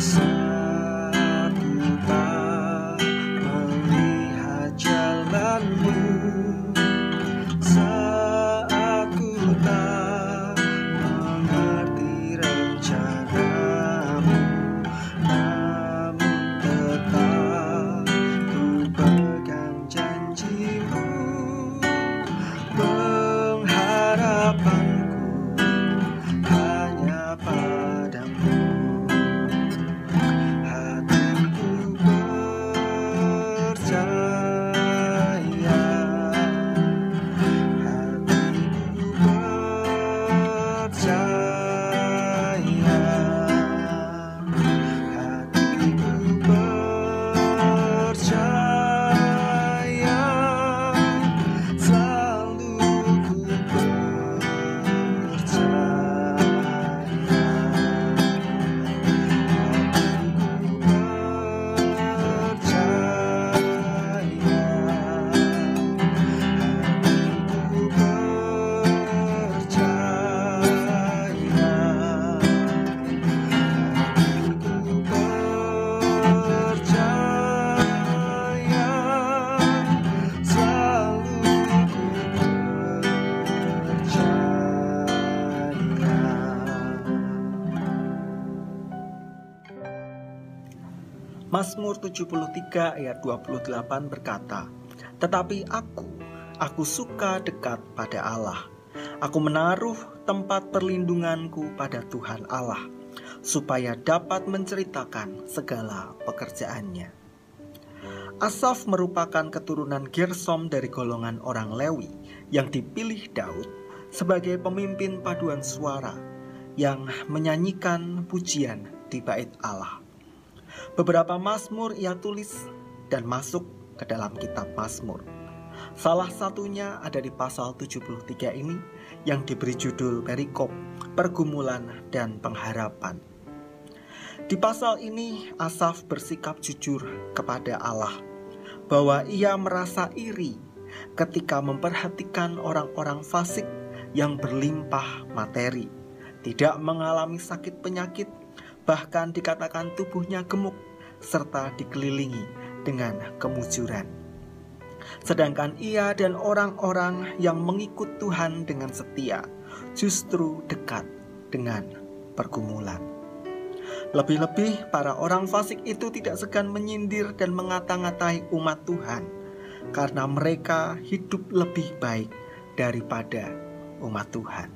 Saat ku tak melihat jalanmu, saat ku tak mengerti rencanamu, namun tetap ku pegang janjimu. Pengharapanku hanya padamu. Hatiku percaya, hatiku percaya, hatiku percaya, selalu ku Mazmur 73 ayat 28 berkata, "Tetapi aku suka dekat pada Allah. Aku menaruh tempat perlindunganku pada Tuhan Allah, supaya dapat menceritakan segala pekerjaannya." Asaf merupakan keturunan Gersom dari golongan orang Lewi yang dipilih Daud sebagai pemimpin paduan suara yang menyanyikan pujian di bait Allah. Beberapa mazmur ia tulis dan masuk ke dalam kitab Mazmur. Salah satunya ada di pasal 73 ini yang diberi judul perikop pergumulan dan pengharapan. Di pasal ini Asaf bersikap jujur kepada Allah bahwa ia merasa iri ketika memperhatikan orang-orang fasik yang berlimpah materi, tidak mengalami sakit penyakit, bahkan dikatakan tubuhnya gemuk serta dikelilingi dengan kemujuran. Sedangkan ia dan orang-orang yang mengikut Tuhan dengan setia justru dekat dengan pergumulan. Lebih-lebih para orang fasik itu tidak segan menyindir dan mengata-ngatai umat Tuhan karena mereka hidup lebih baik daripada umat Tuhan.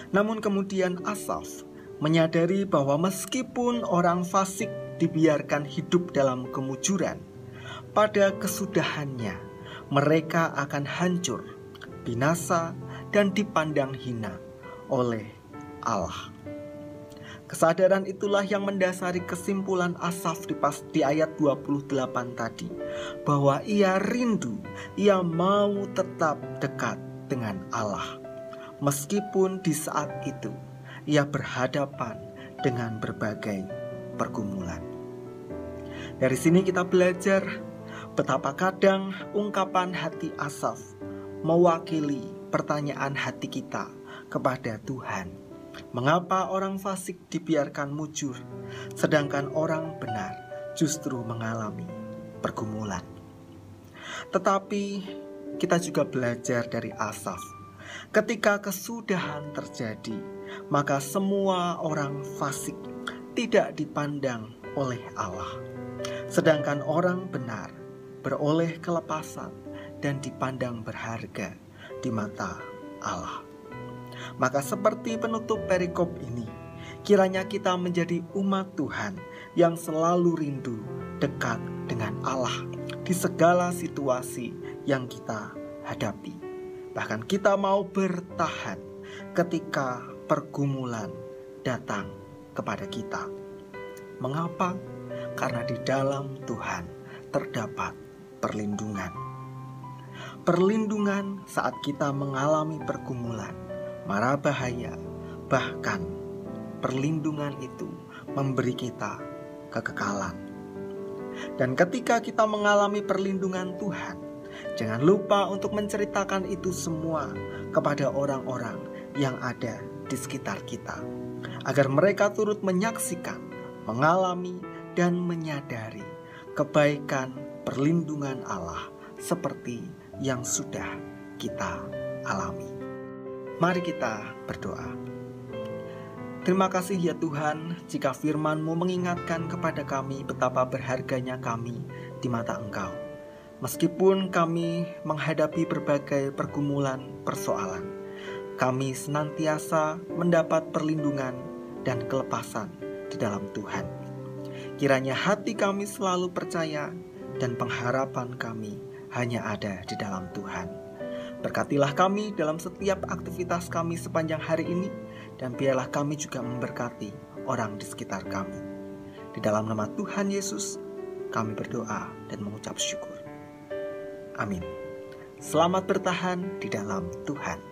Namun kemudian Asaf menyadari bahwa meskipun orang fasik dibiarkan hidup dalam kemujuran, pada kesudahannya mereka akan hancur, binasa, dan dipandang hina oleh Allah. Kesadaran itulah yang mendasari kesimpulan Asaf di ayat 28 tadi, bahwa ia rindu, ia mau tetap dekat dengan Allah, meskipun di saat itu ia berhadapan dengan berbagai pergumulan. Dari sini kita belajar betapa kadang ungkapan hati Asaf mewakili pertanyaan hati kita kepada Tuhan. Mengapa orang fasik dibiarkan mujur, sedangkan orang benar justru mengalami pergumulan? Tetapi kita juga belajar dari Asaf. Ketika kesudahan terjadi, maka semua orang fasik tidak dipandang oleh Allah, sedangkan orang benar beroleh kelepasan dan dipandang berharga di mata Allah. Maka seperti penutup perikop ini, kiranya kita menjadi umat Tuhan yang selalu rindu dekat dengan Allah di segala situasi yang kita hadapi. Bahkan kita mau bertahan ketika pergumulan datang kepada kita. Mengapa? Karena di dalam Tuhan terdapat perlindungan. Perlindungan saat kita mengalami pergumulan, mara bahaya, bahkan perlindungan itu memberi kita kekekalan. Dan ketika kita mengalami perlindungan Tuhan, jangan lupa untuk menceritakan itu semua kepada orang-orang yang ada di sekitar kita, agar mereka turut menyaksikan, mengalami, dan menyadari kebaikan perlindungan Allah seperti yang sudah kita alami. Mari kita berdoa. Terima kasih ya Tuhan, jika firman-Mu mengingatkan kepada kami betapa berharganya kami di mata Engkau. Meskipun kami menghadapi berbagai pergumulan, persoalan, kami senantiasa mendapat perlindungan dan kelepasan di dalam Tuhan. Kiranya hati kami selalu percaya dan pengharapan kami hanya ada di dalam Tuhan. Berkatilah kami dalam setiap aktivitas kami sepanjang hari ini, dan biarlah kami juga memberkati orang di sekitar kami. Di dalam nama Tuhan Yesus, kami berdoa dan mengucap syukur. Amin. Selamat bertahan di dalam Tuhan.